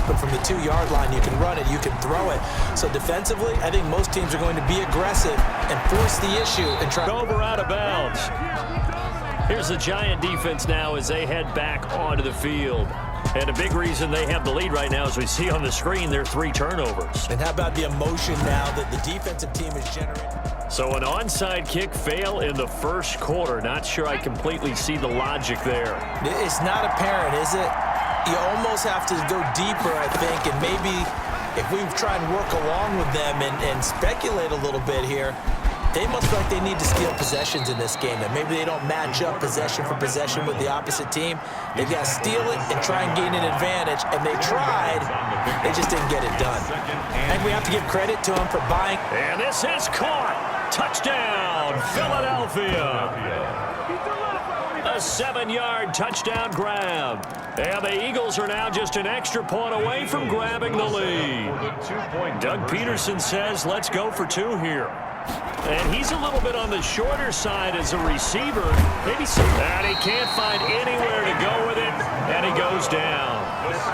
but from the 2-yard line, you can run it, you can throw it. So defensively, I think most teams are going to be aggressive and force the issue and try. Over out of bounds. Here's the Giant defense now as they head back onto the field. And a big reason they have the lead right now, as we see on the screen, their 3 turnovers. And how about the emotion now that the defensive team is generating? So an onside kick fail in the first quarter. Not sure I completely see the logic there. It's not apparent, is it? You almost have to go deeper, I think, and maybe if we try and work along with them and speculate a little bit here, they must feel like they need to steal possessions in this game, and maybe they don't match up possession for possession with the opposite team. They've got to steal it and try and gain an advantage, and they tried. They just didn't get it done. And we have to give credit to them for buying. And this is caught. Touchdown, Philadelphia. A 7-yard touchdown grab. And the Eagles are now just an extra point away from grabbing the lead. Doug Peterson says, let's go for 2 here. And he's a little bit on the shorter side as a receiver. Maybe some. And he can't find anywhere to go with it. And he goes down.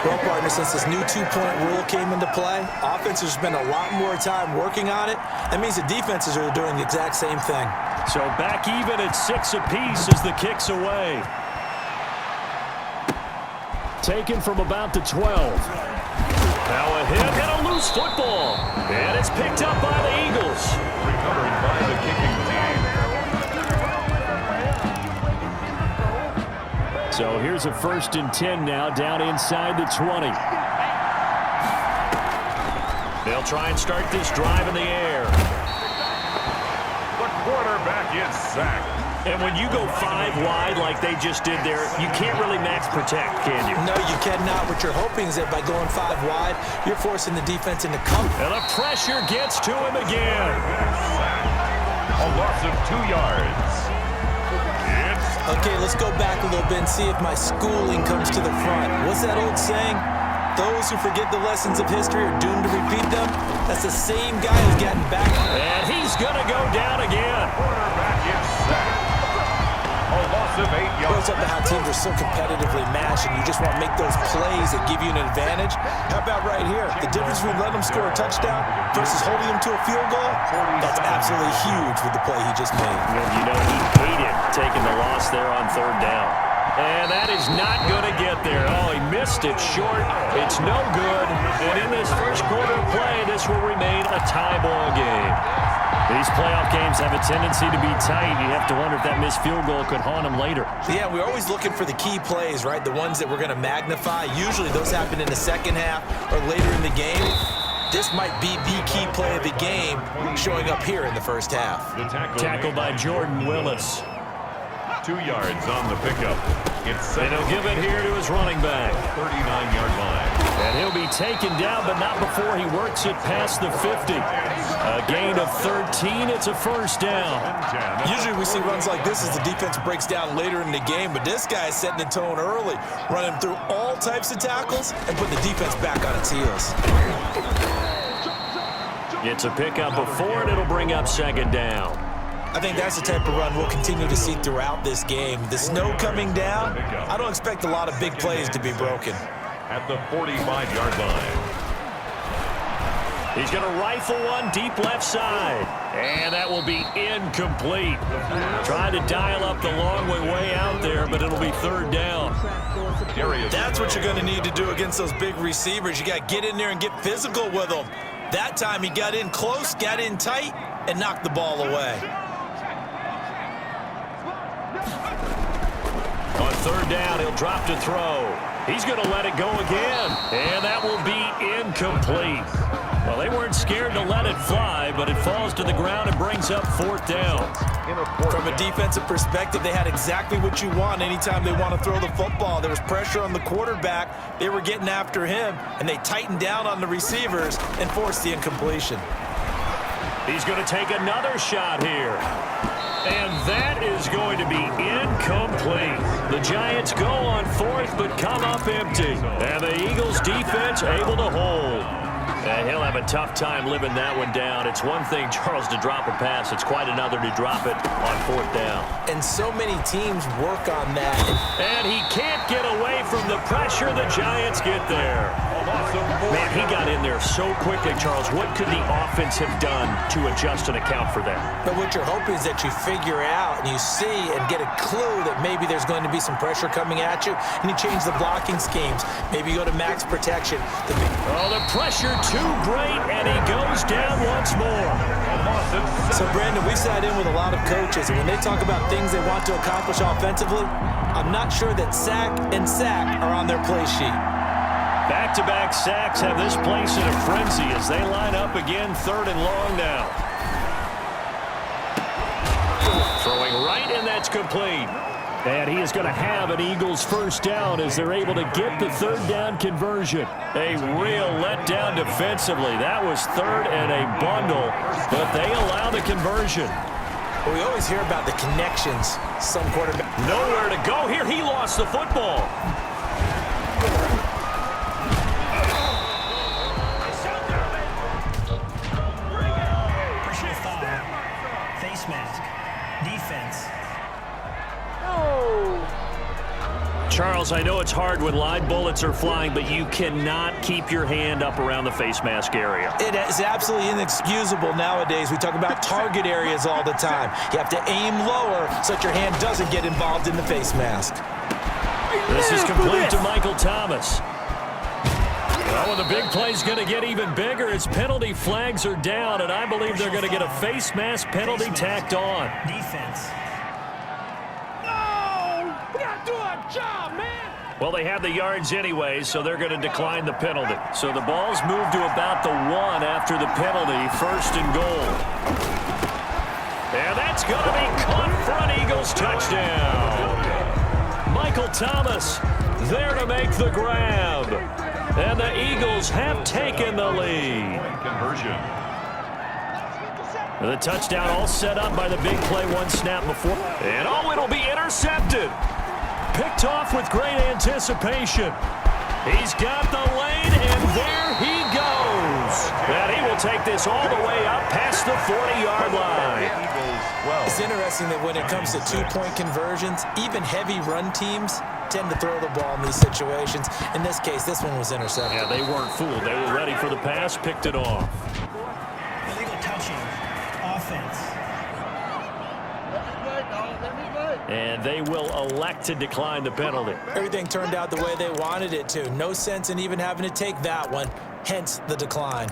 Well, partner, since this new 2-point rule came into play, offenses spend a lot more time working on it. That means the defenses are doing the exact same thing. So back even at 6 apiece as the kick's away. Taken from about the 12. Now a hit and a loose football. And it's picked up by the Eagles. Recovered by the kicking team. So here's a 1st and 10 now, down inside the 20. They'll try and start this drive in the air. The quarterback is sacked. And when you go 5 wide like they just did there, you can't really max protect, can you? No, you cannot. What you're hoping is that by going 5 wide, you're forcing the defense into cover. And the pressure gets to him again. A loss of 2 yards. Okay, let's go back a little bit and see if my schooling comes to the front. What's that old saying? Those who forget the lessons of history are doomed to repeat them. That's the same guy who's gotten back. And he's going to go down again. Quarterback is sacked. A loss of 8 yards. Goes up to how teams are so competitively matched, and you just want to make those plays that give you an advantage. How about right here? The difference between letting them score a touchdown versus holding them to a field goal, that's absolutely huge with the play he just made. And you know he hated taking the loss there on 3rd down. And that is not going to get there. Oh, he missed it short. It's no good. And in this first quarter of play, this will remain a tie ball game. These playoff games have a tendency to be tight. You have to wonder if that missed field goal could haunt them later. Yeah, we're always looking for the key plays, right? The ones that we're going to magnify. Usually those happen in the second half or later in the game. This might be the key play of the game showing up here in the first half. Tackle by Jordan Willis. 2 yards on the pickup. And he'll give it here to his running back. 39-yard line. And he'll be taken down, but not before he works it past the 50. A gain of 13. It's a 1st down. Usually we see runs like this as the defense breaks down later in the game, but this guy is setting the tone early, running through all types of tackles and putting the defense back on its heels. It's a pickup of 4, and it'll bring up 2nd down. I think that's the type of run we'll continue to see throughout this game. The snow coming down, I don't expect a lot of big plays to be broken. At the 45-yard line. He's going to rifle one deep left side. And that will be incomplete. Trying to dial up the long way out there, but it'll be 3rd down. That's what you're going to need to do against those big receivers. You got to get in there and get physical with them. That time he got in close, got in tight, and knocked the ball away. On 3rd down, he'll drop to throw. He's going to let it go again. And that will be incomplete. Well, they weren't scared to let it fly, but it falls to the ground and brings up 4th down. From a defensive perspective, they had exactly what you want anytime they want to throw the football. There was pressure on the quarterback. They were getting after him, and they tightened down on the receivers and forced the incompletion. He's going to take another shot here. And that is going to be incomplete. The Giants go on 4th, but come up empty. And the Eagles defense able to hold. And he'll have a tough time living that one down. It's one thing, Charles, to drop a pass. It's quite another to drop it on 4th down. And so many teams work on that. And he can't get away from the pressure. The Giants get there. A loss of he got in there so quickly, Charles. What could the offense have done to adjust and account for that? But what you're hoping is that you figure out and you see and get a clue that maybe there's going to be some pressure coming at you, and you change the blocking schemes. Maybe you go to max protection. The pressure too great, and he goes down once more. So, Brandon, we sat in with a lot of coaches, and when they talk about things they want to accomplish offensively, I'm not sure that sack and sack are on their play sheet. Back-to-back sacks have this place in a frenzy as they line up again, 3rd and long now. Throwing right, and that's complete. And he is going to have an Eagles first down as they're able to get the 3rd down conversion. A real letdown defensively. That was 3rd and a bundle, but they allow the conversion. Well, we always hear about the connections. Some quarterback. Nowhere to go here. He lost the football. Personal foul. Face mask. Defense. Charles, I know it's hard when live bullets are flying, but you cannot keep your hand up around the face mask area. It is absolutely inexcusable nowadays. We talk about target areas all the time. You have to aim lower so that your hand doesn't get involved in the face mask. This is complete to Michael Thomas. Oh, and the big play's going to get even bigger as penalty flags are down, and I believe they're going to get a face mask penalty tacked on. Defense. Well, they have the yards anyway, so they're going to decline the penalty. So the ball's moved to about the 1 after the penalty, 1st and goal. And that's going to be caught for an Eagles touchdown. Michael Thomas there to make the grab. And the Eagles have taken the lead. Conversion. The touchdown all set up by the big play 1 snap before. And it'll be intercepted. Picked off with great anticipation. He's got the lane, and there he goes. And he will take this all the way up past the 40-yard line. It's interesting that when it comes to 2-point conversions, even heavy run teams tend to throw the ball in these situations. In this case, this one was intercepted. Yeah, they weren't fooled. They were ready for the pass, picked it off. Illegal touching. Offense. And they will elect to decline the penalty. Everything turned out the way they wanted it to. No sense in even having to take that one, hence the decline.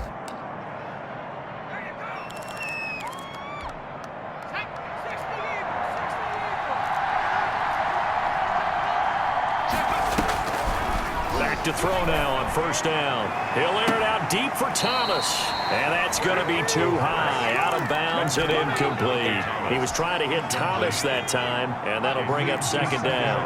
Back to throw now on 1st down. He'll air it out deep for Thomas. And that's going to be too high. Out of bounds and incomplete. He was trying to hit Thomas that time, and that'll bring up 2nd down.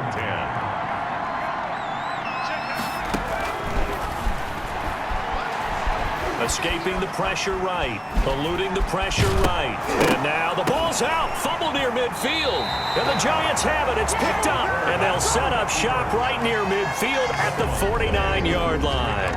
Escaping the pressure right. Eluding the pressure right. And now the ball's out. Fumble near midfield. And the Giants have it. It's picked up. And they'll set up shop right near midfield at the 49-yard line.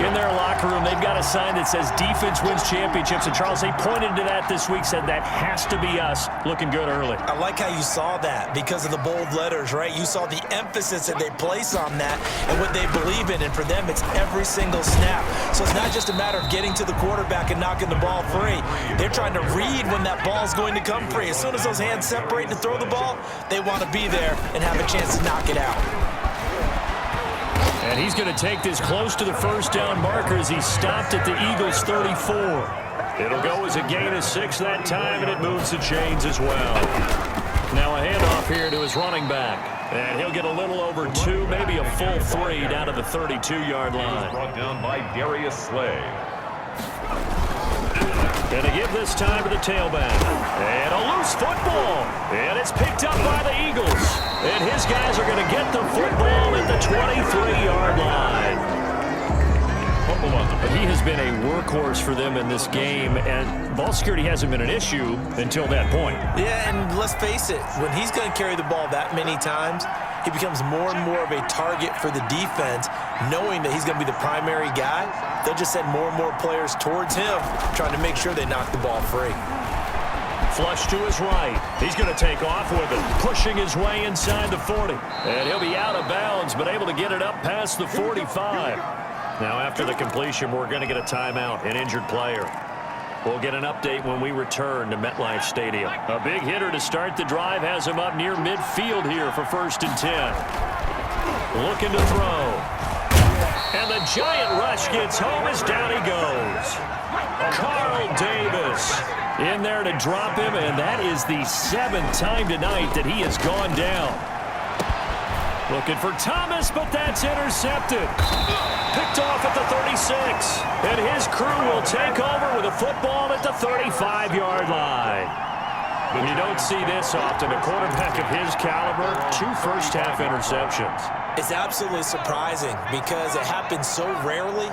In their locker room, they've got a sign that says defense wins championships. And Charles, they pointed to that this week, said that has to be us. Looking good early. I like how you saw that because of the bold letters, right? You saw the emphasis that they place on that and what they believe in. And for them, it's every single snap. So it's not just a matter of getting to the quarterback and knocking the ball free. They're trying to read when that ball's going to come free. As soon as those hands separate to throw the ball, they want to be there and have a chance to knock it out. And he's going to take this close to the 1st down marker as he stopped at the Eagles 34. It'll go as a gain of 6 that time, and it moves the chains as well. Now a handoff here to his running back. And he'll get a little over 2, maybe a full 3 down to the 32-yard line. Brought down by Darius Slay. And to give this time to the tailback. And a loose football. And it's picked up by the Eagles. And his guys are going to get the football at the 23-yard line. But he has been a workhorse for them in this game, and ball security hasn't been an issue until that point. Yeah, and let's face it, when he's going to carry the ball that many times, he becomes more and more of a target for the defense, knowing that he's going to be the primary guy. They'll just send more and more players towards him, trying to make sure they knock the ball free. Flush to his right. He's going to take off with it, pushing his way inside the 40. And he'll be out of bounds, but able to get it up past the 45. Now after the completion, we're going to get a timeout, an injured player. We'll get an update when we return to MetLife Stadium. A big hitter to start the drive has him up near midfield here for 1st and 10. Looking to throw. And the giant rush gets home as down he goes. Carl Davis in there to drop him, and that is the 7th time tonight that he has gone down. Looking for Thomas, but that's intercepted. Picked off at the 36. And his crew will take over with a football at the 35-yard line. But you don't see this often. A quarterback of his caliber, 2 first-half interceptions. It's absolutely surprising because it happens so rarely.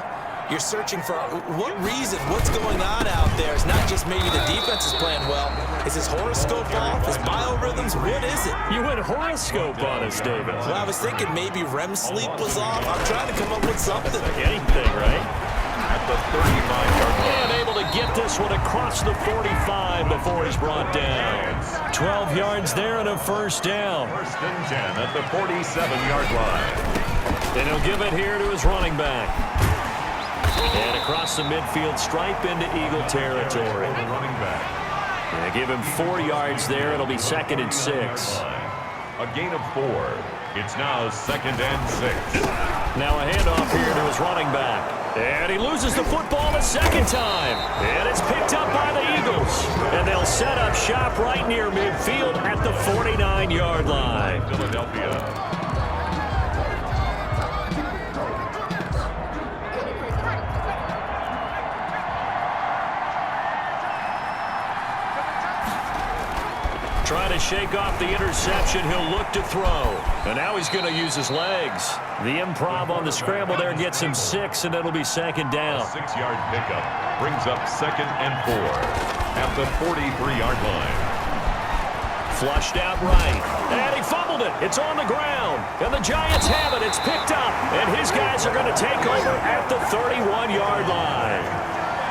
You're searching for what reason, what's going on out there. It's not just maybe the defense is playing well. Is his horoscope off? His biorhythms? What is it? You went horoscope on us, David. Well, I was thinking maybe REM sleep was off. I'm trying to come up with something. Anything, right? At the 35-yard line. And able to get this one across the 45 before he's brought down. 12 yards there and a first down. 1st and 10 at the 47-yard line. And he'll give it here to his running back. And across the midfield stripe into Eagle territory. Running back. And give him 4 yards there. It'll be 2nd and 6. A gain of 4. It's now 2nd and 6. Now a handoff here to his running back. And he loses the football a 2nd time. And it's picked up by the Eagles. And they'll set up shop right near midfield at the 49-yard line. Philadelphia. Trying to shake off the interception. He'll look to throw. And now he's going to use his legs. The improv on the scramble there gets him 6, and it'll be 2nd down. 6-yard pickup brings up 2nd and 4 at the 43-yard line. Flushed out right. And he fumbled it. It's on the ground. And the Giants have it. It's picked up. And his guys are going to take over at the 31-yard line.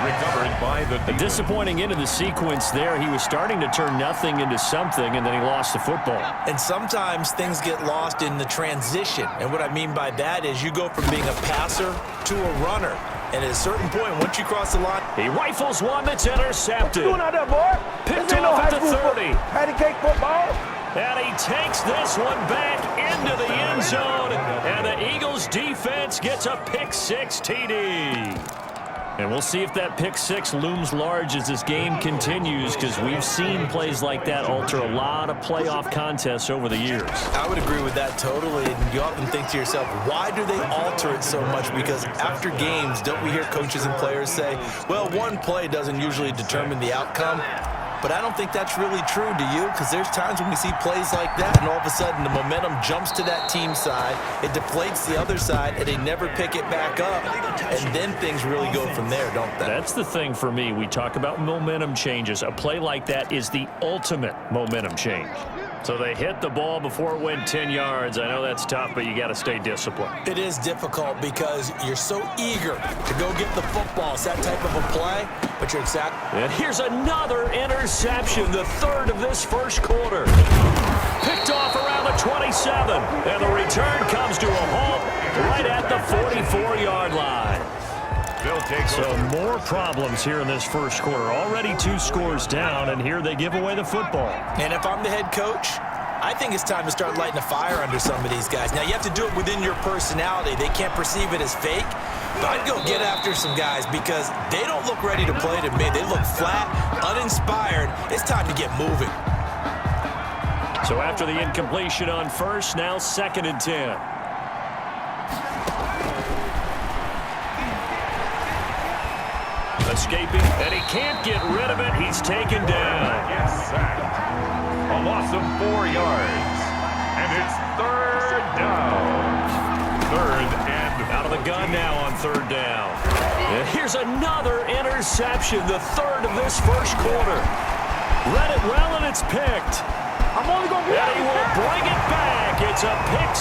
Recovered by the A disappointing end of the sequence there. He was starting to turn nothing into something, and then he lost the football. And sometimes things get lost in the transition. And what I mean by that is you go from being a passer to a runner. And at a certain point, once you cross the line, He rifles one that's intercepted. What you doing out there, boy? Picked This ain't no off at high the school 30. Patty cake football. And he takes this one back into the end zone. And the Eagles defense gets a pick-6 TD. And we'll see if that pick-6 looms large as this game continues, because we've seen plays like that alter a lot of playoff contests over the years. I would agree with that totally. And you often think to yourself, why do they alter it so much? Because after games, don't we hear coaches and players say, well, one play doesn't usually determine the outcome? But I don't think that's really true, do you? Because there's times when we see plays like that, and all of a sudden the momentum jumps to that team side, it deflates the other side, and they never pick it back up. And then things really go from there, don't they? That's the thing for me. We talk about momentum changes. A play like that is the ultimate momentum change. So they hit the ball before it went 10 yards. I know that's tough, but you got to stay disciplined. It is difficult because you're so eager to go get the football. It's that type of a play, but you're exactly. And here's another interception, the 3rd of this first quarter. Picked off around the 27, and the return comes to a halt right at the 44-yard line. So more problems here in this first quarter. Already 2 scores down, and here they give away the football. And if I'm the head coach, I think it's time to start lighting a fire under some of these guys. Now, you have to do it within your personality. They can't perceive it as fake. But I'd go get after some guys because they don't look ready to play to me. They look flat, uninspired. It's time to get moving. So after the incompletion on first, now 2nd and 10. Escaping, and he can't get rid of it. He's taken down. Yes, sacked. A loss of 4 yards. And it's 3rd down. 3rd and out of the gun now on 3rd down. And here's another interception, the 3rd of this first quarter. Read it well, and it's picked. I'm only going to be And he will bring it back. It's a pick.